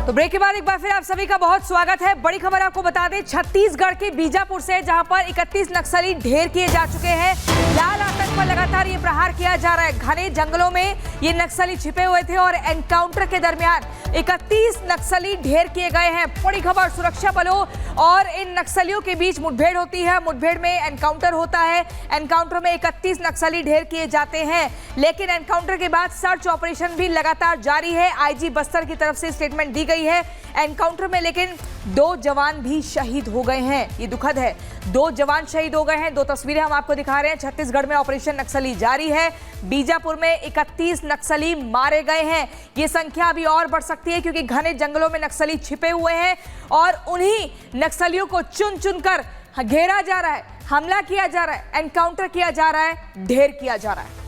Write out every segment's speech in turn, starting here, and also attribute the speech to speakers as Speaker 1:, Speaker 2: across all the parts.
Speaker 1: तो ब्रेक के बाद एक बार फिर आप सभी का बहुत स्वागत है। बड़ी खबर आपको बता दें, छत्तीसगढ़ के बीजापुर से, जहां पर 31 नक्सली ढेर किए जा चुके हैं। लाल आतंक पर लगातार ये प्रहार किया जा रहा है। घने जंगलों में ये नक्सली छिपे हुए थे और एनकाउंटर के दरमियान 31 नक्सली ढेर किए गए हैं। बड़ी खबर, सुरक्षा बलों और इन नक्सलियों के बीच मुठभेड़ होती है। मुठभेड़ में एनकाउंटर होता है। एनकाउंटर में 31 नक्सली ढेर किए जाते हैं, लेकिन एनकाउंटर के बाद सर्च ऑपरेशन भी लगातार जारी है। आईजी बस्तर की तरफ से स्टेटमेंट दी गई है। एनकाउंटर में लेकिन 2 जवान भी शहीद हो गए हैं। ये दुखद है, 2 जवान शहीद हो गए हैं। 2 तस्वीरें हम आपको दिखा रहे हैं। छत्तीसगढ़ में ऑपरेशन नक्सली जारी है। बीजापुर में 31 नक्सली मारे गए हैं। ये संख्या अभी और बढ़ सकती है, क्योंकि घने जंगलों में नक्सली छिपे हुए हैं और उन्हीं नक्सलियों को चुन चुनकर घेरा जा रहा है, हमला किया जा रहा है, एनकाउंटर किया जा रहा है, ढेर किया जा रहा है।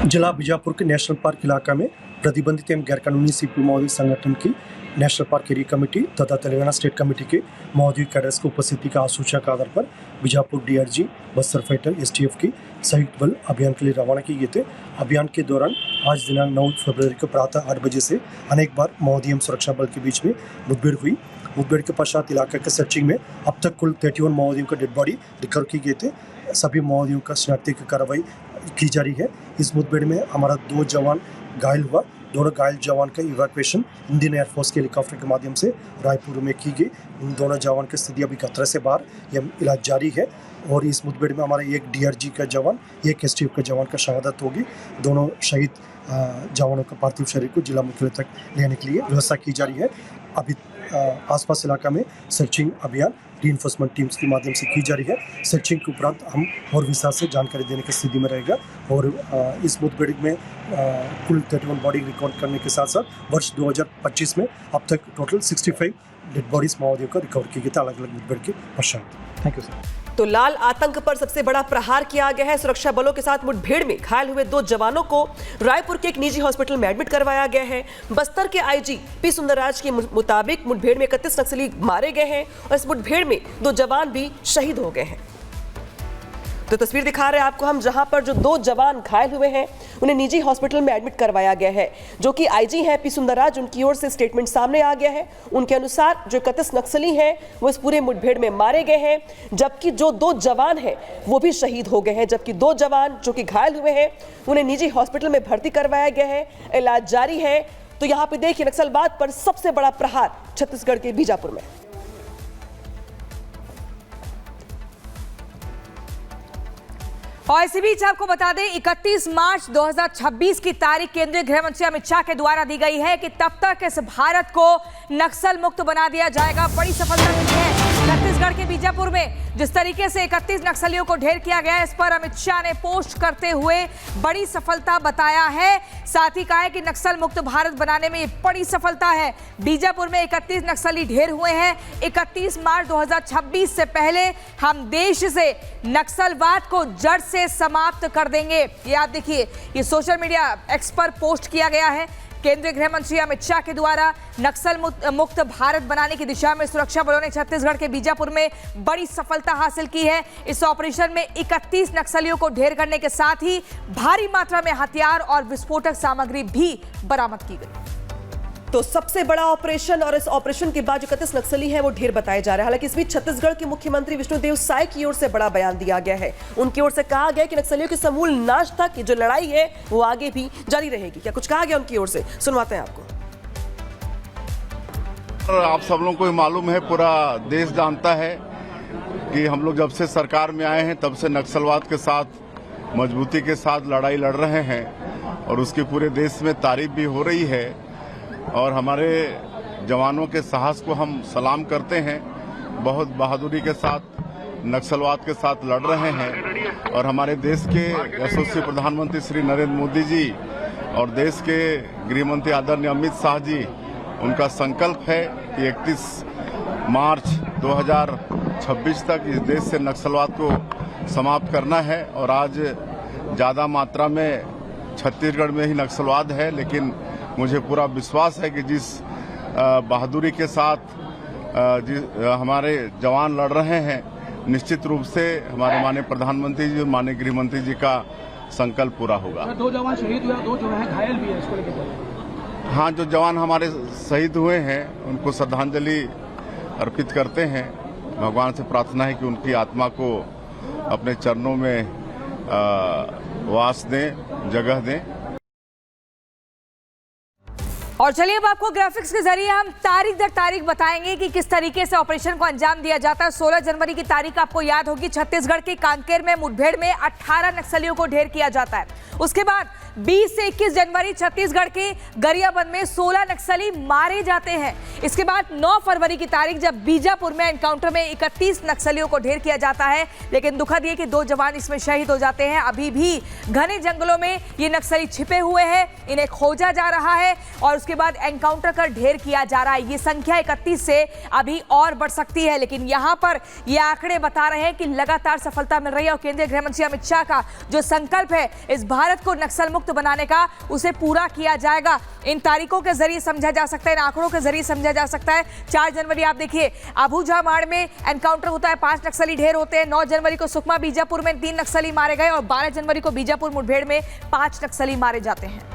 Speaker 2: जिला बीजापुर के नेशनल पार्क इलाका में प्रतिबंधित एवं गैरकानूनी सीपी माओवादी संगठन की नेशनल पार्क एरिया कमेटी तथा तेलंगाना स्टेट कमेटी के माओवादी कैडर्स की उपस्थिति का आसूचना के आधार पर Bijapur DRG, Bastar fighter, STF की संयुक्त बल अभियान के लिए रवाना किए गए थे। अभियान के दौरान आज दिनांक 9 फरवरी को प्रातः 8 बजे से अनेक बार माओवादी एवं सुरक्षा बल के बीच में मुठभेड़ हुई। मुठभेड़ के पश्चात इलाके के सर्चिंग में अब तक कुल 31 माओवादियों का डेड बॉडी रिकवर की गए थे। सभी माओवादियों का शिनाख्ती की कार्रवाई की जा रही है। इस मुठभेड़ में हमारा 2 जवान घायल हुआ। दोनों घायल जवान का इवैक्यूएशन इंडियन एयरफोर्स के हेलीकॉप्टर के माध्यम से रायपुर में की गई। उन दोनों जवान की स्थिति अभी खतरे से बाहर, यह इलाज जारी है। और इस मुठभेड़ में हमारा एक डीआरजी का जवान, एक एसटीएफ का जवान का शहादत होगी। दोनों शहीद जवानों का पार्थिव शरीर को जिला मुख्यालय तक लेने के लिए व्यवस्था की जा रही है। अभी आसपास इलाका में सर्चिंग अभियान रीइंफोर्समेंट टीम्स के माध्यम से की जा रही है। सर्चिंग के उपरांत हम और विस्तार से जानकारी देने की स्थिति में रहेगा। और इस मुठभेड़ में कुल 31 बॉडी रिकॉर्ड करने के साथ साथ वर्ष 2025 में अब तक टोटल 65 डेड बॉडीज माओवादियों का रिकवर किए गए थे अलग अलग मुठभेड़ के पश्चात। Thank you sir.
Speaker 3: तो लाल आतंक पर सबसे बड़ा प्रहार किया गया है। सुरक्षा बलों के साथ मुठभेड़ में घायल हुए 2 जवानों को रायपुर के एक निजी हॉस्पिटल में एडमिट करवाया गया है। बस्तर के आईजी पी सुंदरराज के मुताबिक मुठभेड़ में 31 नक्सली मारे गए हैं और इस मुठभेड़ में 2 जवान भी शहीद हो गए हैं। तो तस्वीर दिखा रहे हैं आपको हम, जहां पर जो 2 जवान घायल हुए हैं उन्हें निजी हॉस्पिटल में एडमिट करवाया गया है। जो कि आईजी हैं पी सुंदरराज, उनकी ओर से स्टेटमेंट सामने आ गया है। उनके अनुसार जो 31 नक्सली हैं वो इस पूरे मुठभेड़ में मारे गए हैं, जबकि जो 2 जवान हैं वो भी शहीद हो गए हैं। जबकि 2 जवान जो कि घायल हुए हैं उन्हें निजी हॉस्पिटल में भर्ती करवाया गया है, इलाज जारी है। तो यहाँ पे देखिए, नक्सलवाद पर सबसे बड़ा प्रहार छत्तीसगढ़ के बीजापुर में।
Speaker 1: और इसी बीच आपको बता दें, 31 मार्च 2026 की तारीख केंद्रीय गृह मंत्री अमित शाह के द्वारा दी गई है कि तब तक इस भारत को नक्सल मुक्त बना दिया जाएगा। बड़ी सफलता मिली है छत्तीसगढ़ के बीजापुर में। जिस तरीके से 31 नक्सलियों को ढेर किया गया है, इस पर अमित शाह ने पोस्ट करते हुए बड़ी सफलता बताया है। साथ ही कहा है कि नक्सल मुक्त भारत बनाने में ये बड़ी सफलता है। बीजापुर में 31 नक्सली ढेर हुए हैं। 31 मार्च 2026 से पहले हम देश से नक्सलवाद को जड़ से समाप्त कर देंगे। ये आप देखिए, ये सोशल मीडिया एक्स पर पोस्ट किया गया है। केंद्रीय गृह मंत्री अमित शाह के द्वारा नक्सल मुक्त भारत बनाने की दिशा में सुरक्षा बलों ने छत्तीसगढ़ के बीजापुर में बड़ी सफलता हासिल की है। इस ऑपरेशन में 31 नक्सलियों को ढेर करने के साथ ही भारी मात्रा में हथियार और विस्फोटक सामग्री भी बरामद की गई।
Speaker 3: तो सबसे बड़ा ऑपरेशन, और इस ऑपरेशन के बाद जो 31 नक्सली है वो ढेर बताए जा रहे हैं। हालांकि इस बीच छत्तीसगढ़ के मुख्यमंत्री विष्णुदेव साय की ओर से बड़ा बयान दिया गया है। उनकी ओर से कहा गया कि नक्सलियों के समूल नाश तक की जो लड़ाई है वो आगे भी जारी रहेगी। क्या कुछ कहा गया उनकी ओर से, सुनवाते हैं आपको।
Speaker 4: आप सब लोगों को मालूम है, पूरा देश जानता है कि हम लोग जब से सरकार में आए हैं तब से नक्सलवाद के साथ मजबूती के साथ लड़ाई लड़ रहे हैं और उसकी पूरे देश में तारीफ भी हो रही है। और हमारे जवानों के साहस को हम सलाम करते हैं। बहुत बहादुरी के साथ नक्सलवाद के साथ लड़ रहे हैं। और हमारे देश के यशस्वी प्रधानमंत्री श्री नरेंद्र मोदी जी और देश के गृह मंत्री आदरणीय अमित शाह जी, उनका संकल्प है कि 31 मार्च 2026 तक इस देश से नक्सलवाद को समाप्त करना है। और आज ज़्यादा मात्रा में छत्तीसगढ़ में ही नक्सलवाद है, लेकिन मुझे पूरा विश्वास है कि जिस बहादुरी के साथ हमारे जवान लड़ रहे हैं, निश्चित रूप से हमारे माननीय प्रधानमंत्री जी और माननीय गृह मंत्री जी का संकल्प पूरा होगा।
Speaker 5: 2 जवान शहीद हुए, 2 जो है घायल भी है, इसको लेकर
Speaker 4: हाँ, जो जवान हमारे शहीद हुए हैं उनको श्रद्धांजलि अर्पित करते हैं। भगवान से प्रार्थना है कि उनकी आत्मा को अपने चरणों में वास दें, जगह दें।
Speaker 1: और चलिए अब आपको ग्राफिक्स के जरिए हम तारीख दर तारीख बताएंगे कि किस तरीके से ऑपरेशन को अंजाम दिया जाता है। 16 जनवरी की तारीख आपको याद होगी, छत्तीसगढ़ के कांकेर में मुठभेड़ में 18 नक्सलियों को ढेर किया जाता है। उसके बाद 20 से 21 जनवरी छत्तीसगढ़ के गरियाबंद में 16 नक्सली मारे जाते हैं। इसके बाद 9 फरवरी की तारीख जब बीजापुर में एनकाउंटर में 31 नक्सलियों को ढेर किया जाता है, लेकिन दुखद ये कि 2 जवान इसमें शहीद हो जाते हैं। अभी भी घने जंगलों में ये नक्सली छिपे हुए हैं, इन्हें खोजा जा रहा है और उसके बाद एनकाउंटर कर ढेर किया जा रहा है। ये संख्या 31 से अभी और बढ़ सकती है, लेकिन यहां पर ये आंकड़े बता रहे हैं कि लगातार सफलता मिल रही है और केंद्रीय गृह मंत्री अमित शाह का जो संकल्प है इस भारत को नक्सल मुक्त बनाने का, उसे पूरा किया जाएगा। इन तारीखों के जरिए समझा जा सकता है, इन आंकड़ों के जरिए समझा जा सकता है। 4 जनवरी आप देखिए अबूझमाड़ में एनकाउंटर होता है, 5 नक्सली ढेर होते हैं। 9 जनवरी को सुकमा बीजापुर में 3 नक्सली मारे गए और 12 जनवरी को बीजापुर मुठभेड़ में 5 नक्सली मारे जाते हैं।